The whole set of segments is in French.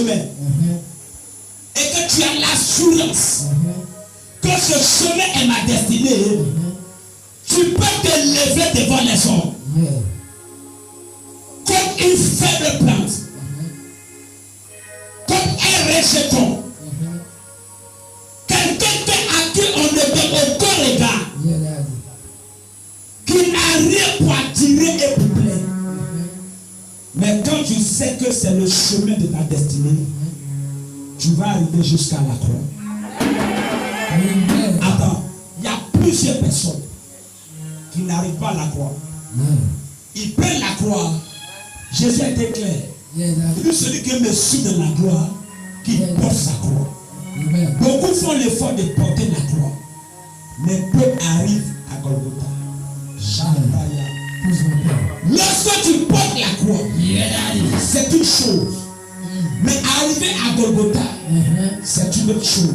chemin et que tu as l'assurance que ce chemin est ma destinée, tu peux te lever devant les hommes comme une faible plante, comme un rejeton, quelqu'un à qui on ne donne aucun regard, qui n'a rien pour attirer et pour plaire. Mais quand tu sais que c'est le chemin de ta destinée, tu vas arriver jusqu'à la croix. Attends, il y a plusieurs personnes qui n'arrivent pas à la croix. Ils prennent la croix. Jésus a été clair. Il dit celui qui me suit dans la gloire, qui porte sa croix. Beaucoup font l'effort de porter la croix, mais peu arrivent à Golgotha. Lorsque tu portes la croix, c'est une chose. Mais arriver à Golgotha, c'est une autre chose.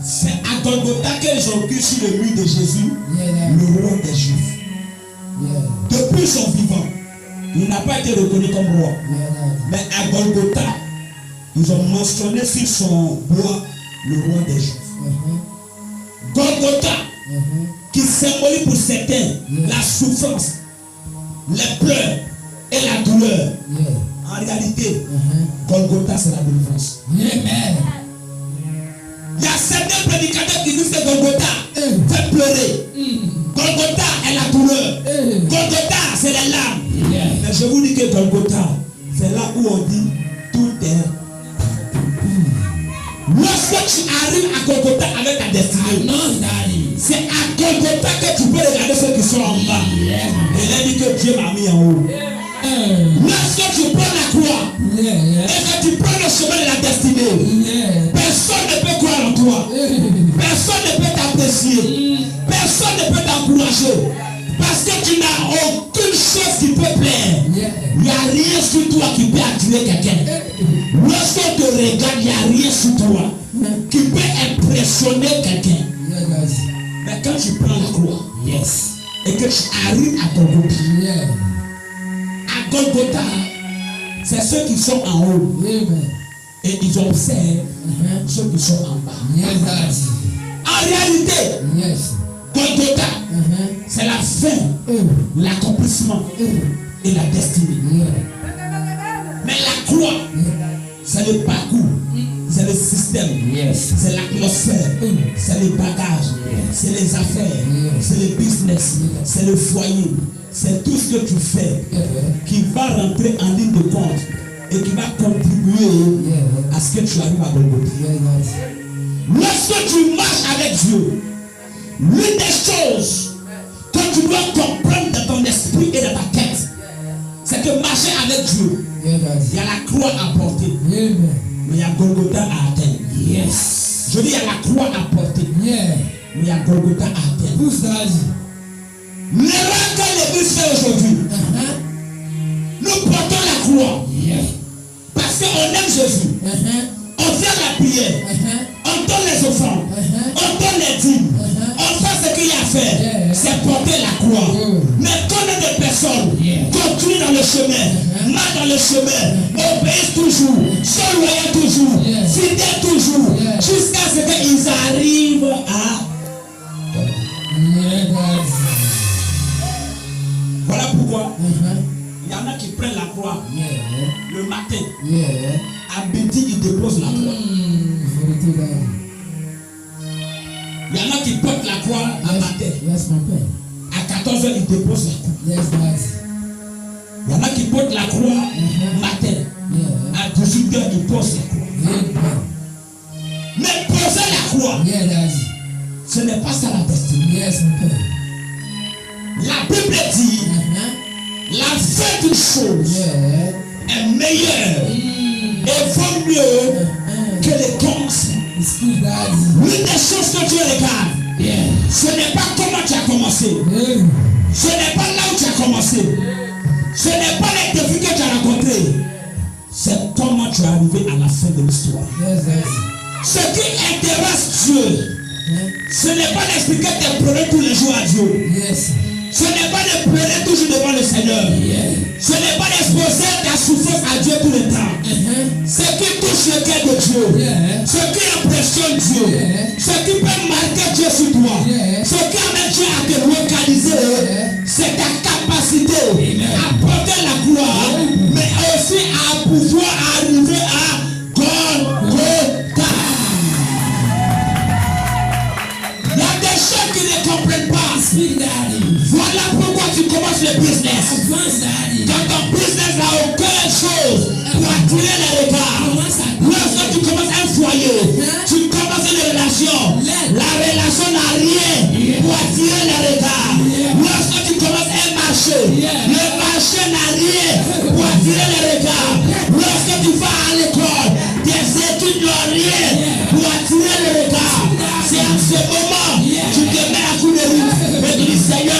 C'est à Golgotha qu'ils ont cru sur le mur de Jésus, le roi des Juifs. Depuis son vivant, il n'a pas été reconnu comme roi. Mais à Golgotha, ils ont mentionné sur son bois le roi des Juifs. Golgotha, qui symbolise pour certains la souffrance, les pleurs et la douleur. En réalité, Golgotha, c'est la délivrance. Il y a certains prédicateurs qui disent que Golgotha fait pleurer. Golgotha est la douleur. Golgotha, c'est les larmes. Mais je vous dis que Golgotha, c'est là où on dit tout est. Lorsque tu arrives à Golgotha avec ta destinée, c'est à Golgotha que tu peux regarder ceux qui sont en bas. Et là, dit que Dieu m'a mis en haut. Lorsque tu prends la croix et que tu prends le chemin de la destinée, personne ne peut croire en toi. Personne ne peut t'apprécier. Personne ne peut t'encourager. Parce que tu n'as aucune chose qui peut plaire. Il n'y a rien sur toi qui peut attirer quelqu'un. Lorsqu'on te regarde, il n'y a rien sur toi qui peut impressionner quelqu'un. Mais quand tu prends la croix et que tu arrives à Golgotha, à Golgotha, c'est ceux qui sont en haut et ils observent ceux qui sont en bas. En réalité, Golgotha, c'est la fin, l'accomplissement et la destinée. Mais la croix, c'est le parcours, c'est le système, c'est l'atmosphère, c'est les bagages, c'est les affaires, c'est le business, c'est le foyer, c'est tout ce que tu fais qui va rentrer en ligne de compte et qui va contribuer à ce que tu arrives à Golgotha. Lorsque tu marches avec Dieu, l'une des choses que tu dois comprendre dans ton esprit et dans ta tête, c'est que marcher avec Dieu, il y a la croix à porter, mais il y a Golgotha à atteindre. Je dis il y a la croix à porter, mais il y a Golgotha à atteindre. L'erreur que l'Église fait aujourd'hui, nous portons la croix parce qu'on aime Jésus. On fait la prière, on donne les offrandes, on donne les dîmes, on fait ce qu'il y a à faire, c'est porter la croix. Mais combien de personnes continuent dans le chemin, marchent dans le chemin, obéissent toujours, sont loyaux toujours, fidèles toujours, jusqu'à ce qu'ils arrivent à... Voilà pourquoi il y en a qui prennent la croix le matin. À midi, ils déposent la croix. Il y en a qui portent la croix à matin. À 14h, ils déposent la croix. Il y en a qui portent la croix matin. À 18h, ils posent la croix. Mais poser la croix, ce n'est pas ça la destinée. La Bible dit la fin d'une chose est meilleure et vaut mieux que les commencements. L'une des choses que Dieu regarde, ce n'est pas comment tu as commencé, ce n'est pas là où tu as commencé, ce n'est pas les défis que tu as rencontrés, c'est comment tu es arrivé à la fin de l'histoire. Ce qui intéresse Dieu, ce n'est pas d'expliquer tes problèmes tous les jours à Dieu. Ce n'est pas de pleurer toujours devant le Seigneur. Ce n'est pas d'exposer ta souffrance à Dieu tout le temps. Ce qui touche le cœur de Dieu, ce qui impressionne Dieu, ce qui peut marquer Dieu sur toi, ce qui amène Dieu à te localiser, c'est ta capacité à porter la gloire, mais aussi à pouvoir arriver à Golgotha. Il y a des gens qui ne comprennent pas. Voilà pourquoi tu commences le business. Dans ton business, il n'y a aucune chose pour attirer les regards. Lorsque tu commences un foyer, tu commences une relation. La relation n'a rien pour attirer les regards. Lorsque tu commences un marché, le marché n'a rien pour attirer les regards. Lorsque tu vas à l'école, tes études n'ont rien pour attirer les regards. C'est en ce moment tu te mets à coup de route et tu dis Seigneur,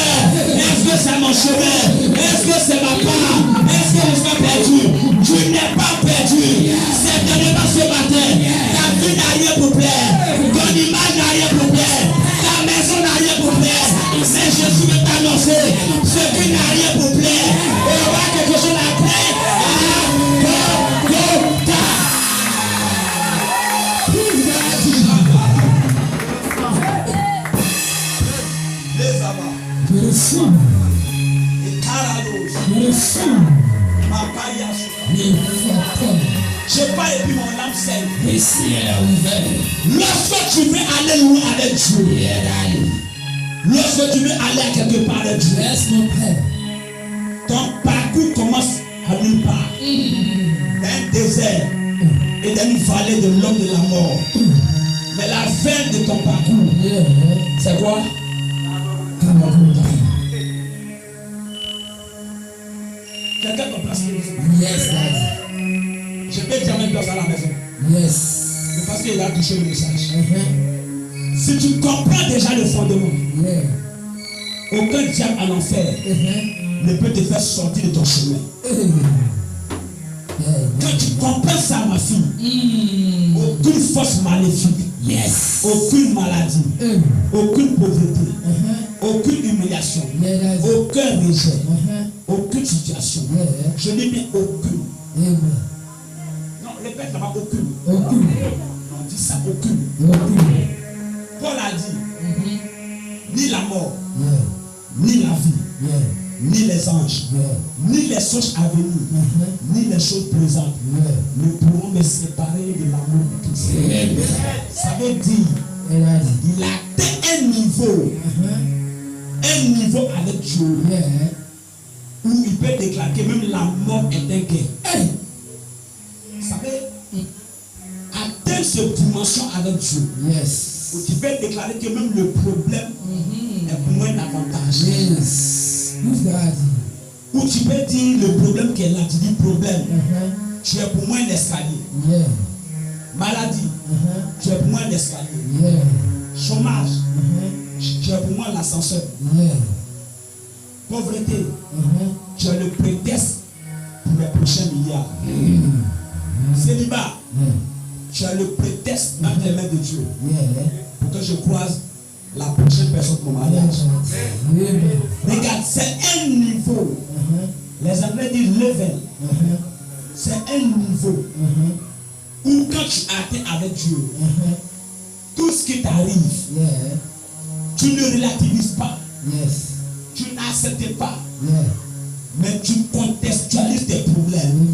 est-ce que c'est mon chemin? Est-ce que c'est ma part? Est-ce que je suis perdu? Tu n'es pas perdu. Certainement ce matin, ta vie n'a rien pour plaire. Ton image n'a rien pour plaire. Ta maison n'a rien pour plaire. Mais Jésus veut t'annoncer ce qui n'a rien pour plaire. Et on va quelque chose à plaire. Je parle et puis mon âme saigne. Lorsque tu veux aller loin avec Dieu, lorsque tu veux aller à quelque part avec Dieu, ton parcours commence à nulle part. Un désert et dans une vallée de l'homme de la mort. Mais la fin de ton parcours, c'est quoi? Quelqu'un peut placer. Yes, Daddy. Je peux dire même personne à la maison. Yes. C'est parce qu'il a touché le message. Si tu comprends déjà le fondement, aucun diable en enfer ne peut te faire sortir de ton chemin. Quand tu comprends ça, ma fille, aucune force maléfique, aucune maladie, aucune pauvreté, aucune humiliation, aucun rejet, aucune situation. Je dis bien aucune. Non, répète là-bas aucune. On dit ça aucune. Paul a dit ni la mort, ni la vie, ni les anges, ni les choses à venir, ni les choses présentes ne pourront me séparer de l'amour de Christ. Ça veut dire il a atteint un niveau avec Dieu où il peut déclarer que même la mort est un gain. Vous savez, atteindre cette dimension avec Dieu, où tu peux déclarer que même le problème est pour moi un avantage. Où tu peux dire le problème qui est là, tu dis problème, tu es pour moi un escalier. Maladie, tu es pour moi un escalier. Chômage, tu es pour moi l'ascenseur. Pauvreté, tu es le prétexte pour les prochains milliards. Célibat, tu as le prétexte dans les mains de Dieu pour que je croise la prochaine personne pour mon mariage. Regarde, c'est un niveau. Les Anglais disent level. C'est un niveau où quand tu atteins avec Dieu, tout ce qui t'arrive, tu ne relativises pas. Tu n'acceptes pas. Mais tu contextualises tes problèmes.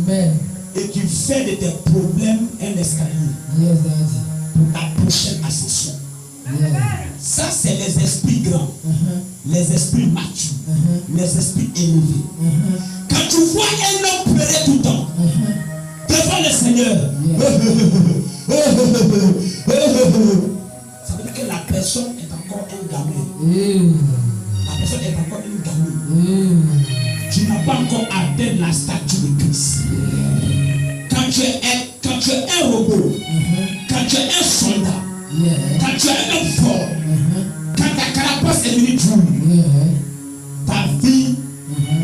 Et tu fais de tes problèmes un escalier pour ta prochaine ascension. Ça, c'est les esprits grands, les esprits matures, les esprits élevés. Quand tu vois un homme pleurer tout le temps devant le Seigneur, ça veut dire que la personne est encore un gamin. La personne est encore une gamine. Tu n'as pas encore atteint la statue de Christ. Quand tu es un robot, quand tu es un soldat, quand tu es un homme fort, quand ta carapace est venue dure, ta vie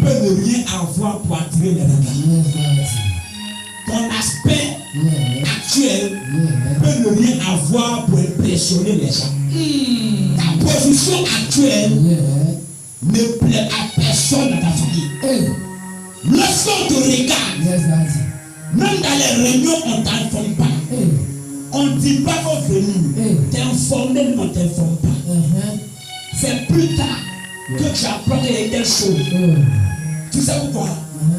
peut ne rien avoir pour attirer les regards. Ton aspect actuel peut ne rien avoir pour impressionner les gens. Ta position actuelle ne plaît à personne dans ta famille. Lorsqu'on te regarde, Même dans les réunions, on ne t'informe pas. On ne dit pas qu'on venir. T'es informé, mais on ne t'informe pas. C'est plus tard que tu apprends qu'il y a des choses. Tu sais pourquoi?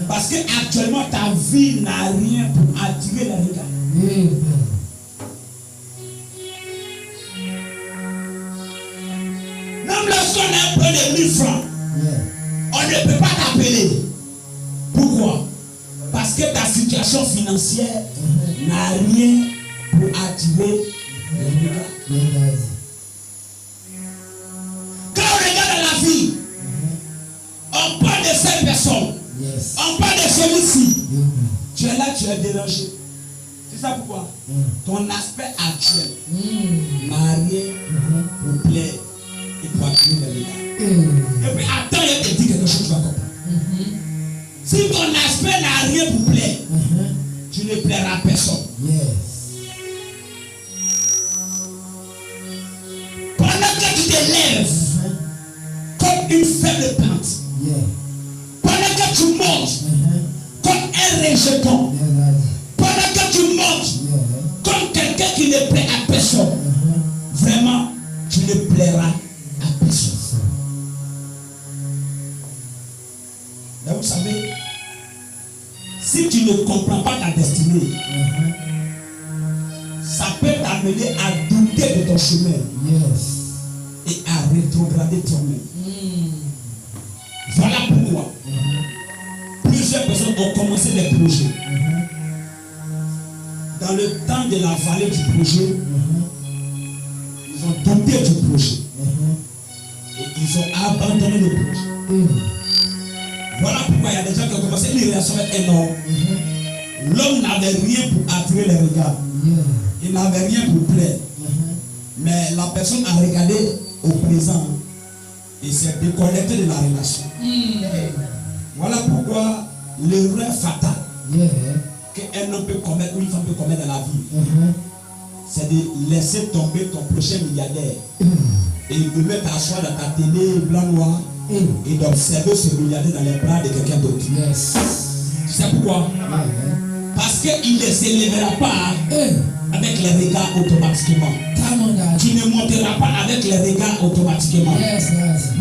Parce que actuellement ta vie n'a rien pour attirer les regards. Même lorsqu'on a un peu de 1000 francs, on ne peut pas t'appeler. Pourquoi? Parce que ta situation financière n'a rien pour attirer les regards. Quand on regarde dans la vie, on parle de cette personne. On parle de celui-ci. Tu es là, tu es dérangé. C'est ça pourquoi? Ton aspect actuel n'a rien pour plaire et pour attirer les regards. Et puis attends, il te dit quelque chose, tu vas comprendre. Si ton aspect n'a rien pour plaire, tu ne plairas à personne. Pendant que tu te lèves comme une faible plante, pendant que tu manges comme un rejeton, pendant que tu manges comme quelqu'un qui ne plaît à personne, vraiment, tu ne plairas à personne. Mais vous savez, si tu ne comprends pas ta destinée, ça peut t'amener à douter de ton chemin et à rétrograder toi-même. Voilà pourquoi plusieurs personnes ont commencé des projets. Dans le temps de la vallée du projet, ils ont douté du projet et ils ont abandonné le projet. Voilà pourquoi il y a des gens qui ont commencé une relation avec un homme. L'homme n'avait rien pour attirer les regards. Il n'avait rien pour plaire. Mais la personne a regardé au présent et s'est déconnecté de la relation. Voilà pourquoi l'erreur fatale qu'un homme peut commettre ou une femme peut commettre dans la vie, c'est de laisser tomber ton prochain milliardaire et de mettre à soi dans ta télé blanc-noir et d'observer ce milliardaire dans les bras de quelqu'un d'autre. Tu sais pourquoi? Parce qu'il ne s'élèvera pas avec les regards automatiquement. Tu ne monteras pas avec les regards automatiquement.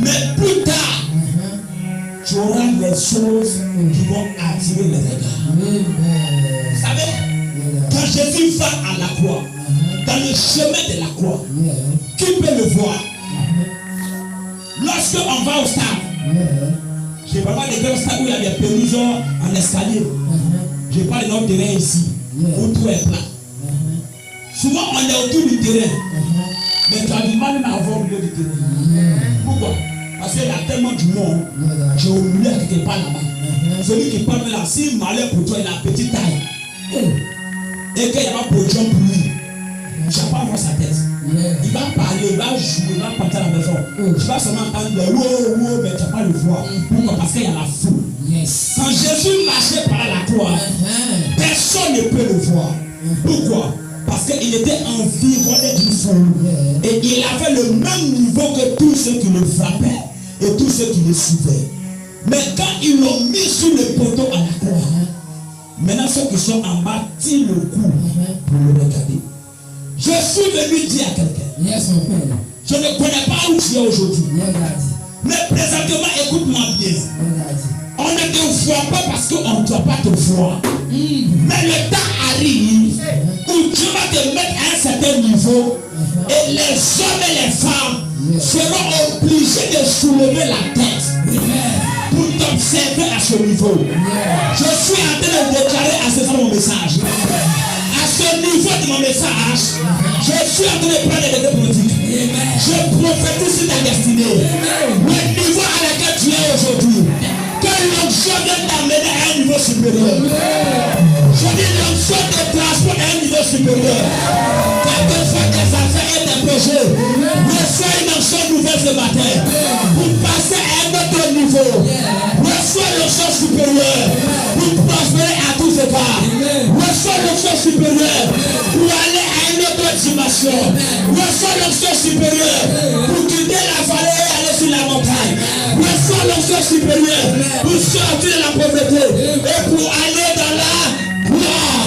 Mais plus tard, tu auras les choses qui vont attirer les regards. Vous savez, quand Jésus va à la croix, dans le chemin de la croix, qui peut le voir? Lorsque on va au stade, je ne parle pas des grands stades où il y a des pelouses en escalier. Je parle de notre terrain ici, où tout est plat. Souvent on est autour du terrain, mais tu as du mal à avoir au milieu du terrain. Pourquoi? Parce qu'il y a tellement du monde, j'ai oublié quelque part là-bas. Celui qui parle là, s'il malheur pour toi, il a petite taille. Et qu'il n'y a pas pour Dieu pour lui, tu n'as pas voir sa tête. Il va parler, il va jouer, il va partir à la maison. Tu vas seulement entendre le wow, mais tu n'as pas le voir. Pourquoi? Parce qu'il y a la foule. Quand Jésus marchait par la croix, personne ne peut le voir. Pourquoi? Parce qu'il était environné d'une foule. Et il avait le même niveau que tous ceux qui le frappaient et tous ceux qui le suivaient. Mais quand ils l'ont mis sur le poteau à la croix, maintenant ceux qui sont en bas tirent le coup pour le regarder. Je suis venu dire à quelqu'un, je ne connais pas où tu es aujourd'hui. Mais présentement, écoute-moi bien. On ne te voit pas parce qu'on ne doit pas te voir. Mais le temps arrive où tu vas te mettre à un certain niveau et les hommes et les femmes seront obligés de soulever la tête pour t'observer à ce niveau. Je suis en train de déclarer à ce moment mon message. À ce niveau de mon message, je suis en train de prendre des degrés politiques. Je prophétise sur ta destinée. Le niveau à lequel tu es aujourd'hui, que l'onction de t'amener à un niveau supérieur. Je dis l'onction de transport à un niveau supérieur. Quelquefois tes affaires et tes projets, reçois une onction nouvelle ce matin pour passer à un autre niveau. Reçois l'onction supérieure pour prospérer à tous égards. Reçois l'onction supérieure pour aller à une autre dimension. Reçois l'onction supérieure pour quitter la vallée et aller sur la montagne. Reçois l'onction supérieure pour sortir de la pauvreté et pour aller dans la gloire.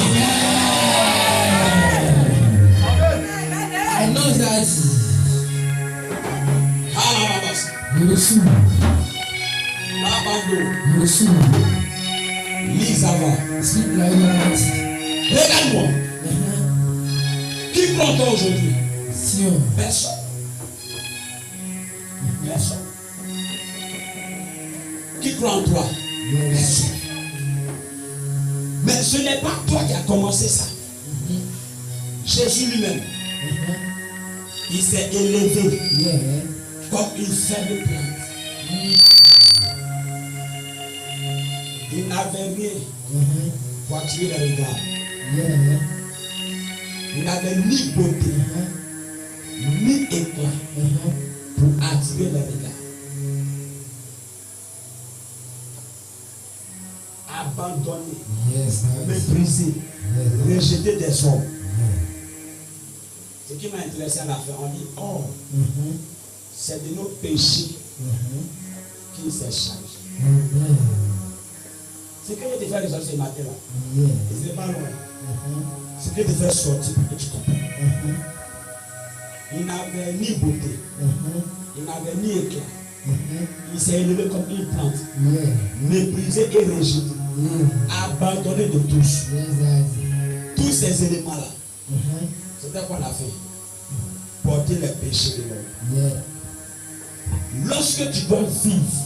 Lisava. Regarde-moi. Qui croit en toi aujourd'hui? Personne. Personne. Qui croit en toi? Personne. Mais ce n'est pas toi qui as commencé ça. Jésus lui-même, il s'est élevé comme une faible plante. Il n'avait rien pour attirer le regard. Il n'avait ni beauté, ni éclat pour attirer le regard. Abandonné, méprisé, rejeté des hommes. Ce qui m'a intéressé à la fin, on dit, oh, c'est de nos péchés qui s'est chargé. Ce que je te fais résoudre ce matin-là, ce n'est pas loin. Ce que je te fais sortir pour que tu comprennes. Il n'avait ni beauté, il n'avait ni éclat. Il s'est élevé comme une plante, méprisé et rejeté, abandonné de tous. Tous ces éléments-là, c'était quoi la fin? Porter les péchés de l'homme. Lorsque tu dois vivre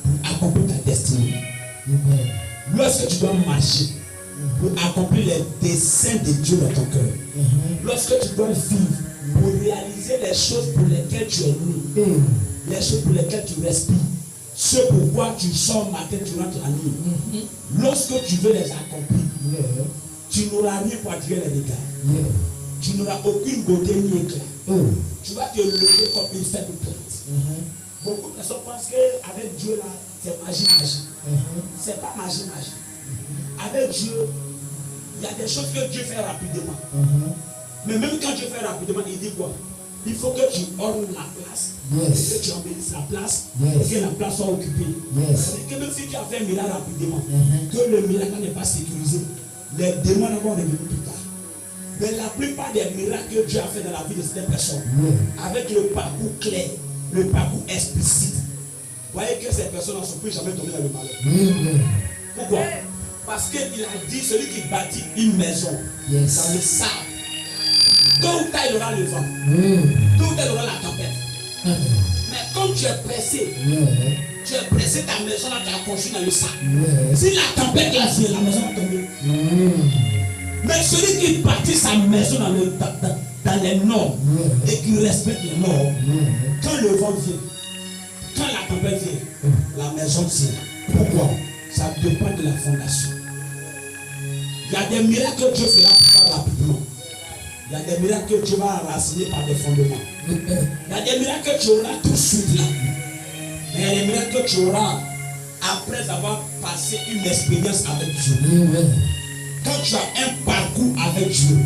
pour accomplir ta destinée, lorsque tu dois marcher pour accomplir les desseins de Dieu dans ton cœur, lorsque tu dois vivre pour réaliser les choses pour lesquelles tu es né, les choses pour lesquelles tu respires, ce pourquoi tu sors matin, tu rentres la nuit, lorsque tu veux les accomplir, tu n'auras rien pour attirer les regards. Tu n'auras aucune beauté ni éclat. Tu vas te lever comme une faible plante. Beaucoup de personnes pensent qu'avec Dieu là, c'est magie. C'est pas magie. Avec Dieu, il y a des choses que Dieu fait rapidement. Mais même quand Dieu fait rapidement, il dit quoi? Il faut que tu ornes la place, que tu embellisses la place, et que la place soit occupée. C'est que même si tu as fait un miracle rapidement, que le miracle n'est pas sécurisé, les démons vont revenir plus tard. Mais la plupart des miracles que Dieu a fait dans la vie de ces personnes, avec le parcours clair, le parcours explicite, vous voyez que ces personnes ne sont plus jamais tombées dans le malheur. Pourquoi? Parce qu'il a dit, celui qui bâtit une maison, dans le sable, tôt ou tard il aura le vent, tôt ou tard il aura la tempête. Mais comme tu es pressé, ta maison là, tu as construit dans le sable. Si la tempête là vient, la maison va tomber. Mais celui qui bâtit sa maison dans les normes et qui respecte les normes, quand le vent vient, quand la tempête vient, la maison tient. Pourquoi? Ça dépend de la fondation. Il y a des miracles que Dieu fera plus tard rapidement. Il y a des miracles que Dieu va enraciner par des fondements. Il y a des miracles que tu auras tout de suite là. Mais il y a des miracles que tu auras après avoir passé une expérience avec Dieu. Quand tu as un parcours avec Dieu,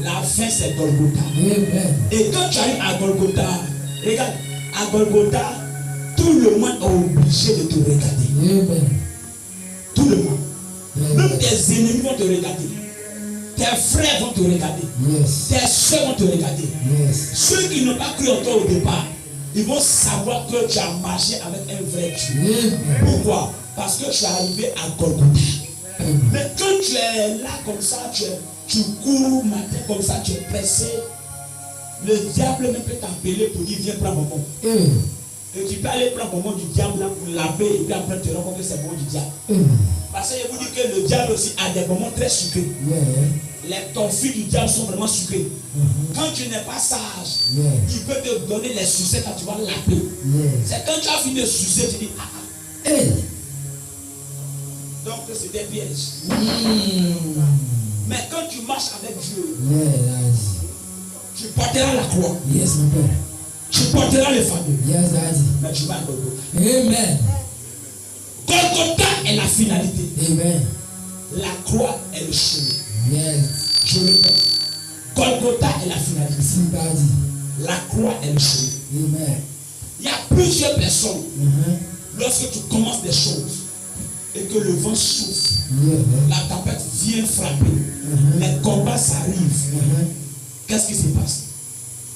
la fin c'est Golgotha. Et quand tu arrives à Golgotha, regarde, à Golgotha, tout le monde est obligé de te regarder. Tout le monde. Même tes ennemis vont te regarder. Tes frères vont te regarder. Tes soeurs vont te regarder. Ceux qui n'ont pas cru en toi au départ, ils vont savoir que tu as marché avec un vrai Dieu. Pourquoi? Parce que tu es arrivé à Golgotha. Mais quand tu es là comme ça, tu cours matin comme ça, tu es pressé, le diable même peut t'appeler pour dire viens prendre mon bon. Et tu peux aller prendre mon bon du diable là pour laver et puis après te rendre compte que c'est bon du diable. Parce que je vous dis que le diable aussi a des moments très sucrés. Les torfilles du diable sont vraiment sucrées. Quand tu n'es pas sage, il peut te donner les sucettes quand tu vas laver. C'est quand tu as fini de sucer, tu dis donc c'est des pièges. Mais quand tu marches avec Dieu, tu porteras la croix. Tu porteras les familles. Mais tu vas à Golgotha. Amen. Golgotha est la finalité. Amen. La croix est le chemin. Je le répète. Golgotha est la finalité. La croix est le chemin. Amen. Il y a plusieurs personnes. Lorsque tu commences des choses et que le vent souffle, la tempête vient frapper, les combats s'arrivent. Qu'est-ce qui se passe?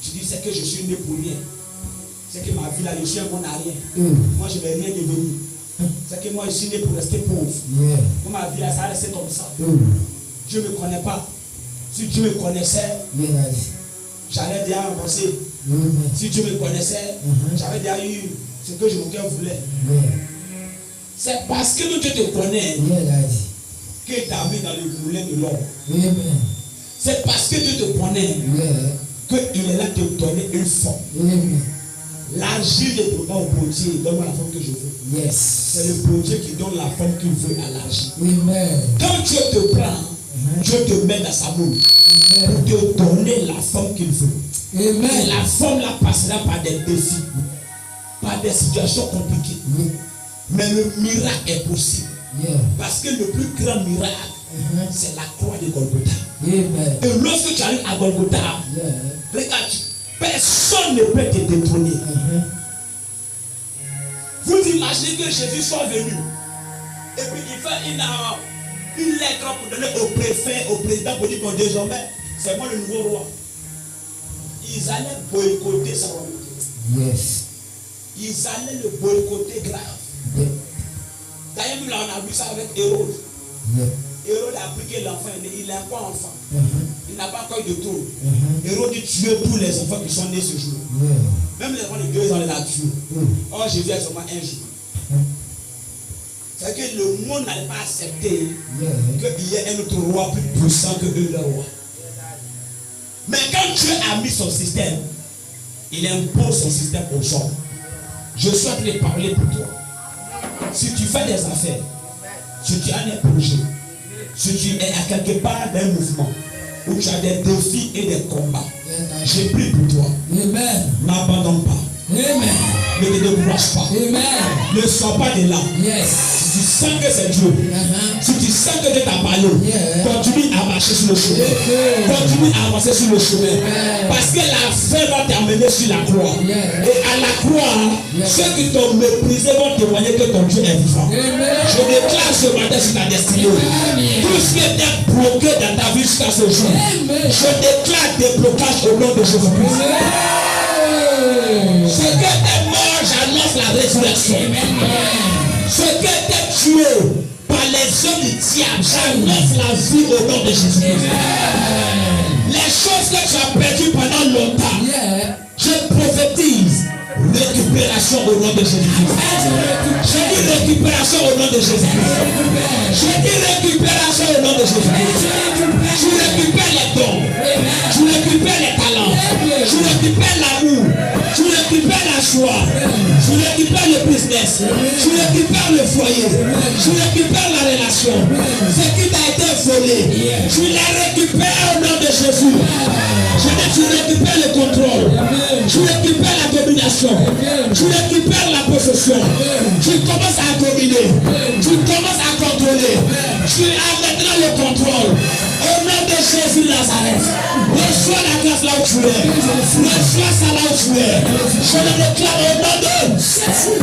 Tu dis c'est que je suis né pour rien. C'est que ma vie là, je suis un bon à rien. Moi, je ne vais rien devenir. C'est que moi, je suis né pour rester pauvre. Moi, ma vie là, ça a resté comme ça. Dieu ne me connaît pas. Si Dieu me connaissait, j'allais déjà avancer. Si Dieu me connaissait, j'avais déjà eu ce que mon cœur voulait. C'est parce que Dieu te connaît que tu as mis dans le moulin de l'homme. C'est parce que Dieu te connaît qu'il est là de te donner une forme. L'argile ne peut pas au potier, donne-moi la forme que je veux. C'est le potier qui donne la forme qu'il veut à l'argile. Quand Dieu te prend, Dieu te met dans sa moule pour te donner la forme qu'il veut. Et la forme là passera par des défis, par des situations compliquées. Mais le miracle est possible. Parce que le plus grand miracle, c'est la croix de Golgotha. Et lorsque tu arrives à Golgotha, regarde, personne ne peut te détrôner. Vous imaginez que Jésus soit venu et puis il fait une lettre pour donner au préfet, au président, pour dire que désormais, c'est moi le nouveau roi. Ils allaient boycotter sa royauté. Ils allaient le boycotter grave. D'ailleurs, nous là, on a vu ça avec Hérode. Hérode a appris que l'enfant est né. Il est encore enfant. Il n'a pas encore eu de tour. Hérode tuait tous les enfants qui sont nés ce jour. Même les enfants de 2 ans, il les a tués. Or, Jésus est seulement un jour. C'est que le monde n'allait pas accepter qu'il y ait un autre roi plus puissant que eux, leur roi. Mais quand Dieu a mis son système, il impose son système aux hommes. Je souhaite les parler pour toi. Si tu fais des affaires, si tu as un projet, si tu es à quelque part d'un mouvement où tu as des défis et des combats, j'ai pris pour toi. N'abandonne pas. Amen. Ne te décourage pas. Amen. Ne sois pas de là. Si tu sens que c'est Dieu, si tu sens que Dieu t'a parlé, continue à marcher sur le chemin. Continue à avancer sur le chemin. Parce que la fin va t'amener sur la croix. Et à la croix, ceux qui t'ont méprisé vont témoigner que ton Dieu est vivant. Je déclare ce matin sur ta destinée. Tout ce qui était bloqué dans ta vie jusqu'à ce jour, je déclare des blocages au nom de Jésus-Christ. Ce que t'es mort, j'annonce la résurrection. Ce que t'es tué par les hommes du diable, j'annonce la vie au nom de Jésus-Christ. Les choses que tu as perdues pendant longtemps, je prophétise récupération au nom de Jésus-Christ. Je dis récupération au nom de Jésus-Christ. Je dis récupération au nom de Jésus-Christ. Tu récupères les dons. Tu récupères les talents. Tu récupères l'amour. Tu récupères la joie. Tu récupères le business. Tu récupères le foyer. Tu récupères la relation. Ce qui t'a été volé, tu les récupères au nom de Jésus. Je dis tu récupères le contrôle. Tu récupères la domination. Tu récupères la possession. Tu commences à dominer. Tu commences à contrôler. Tu as maintenant le contrôle. Au nom de Jésus Nazareth, reçois la grâce là où tu es. Reçois ça là où tu es. Je le déclare au nom de Jésus.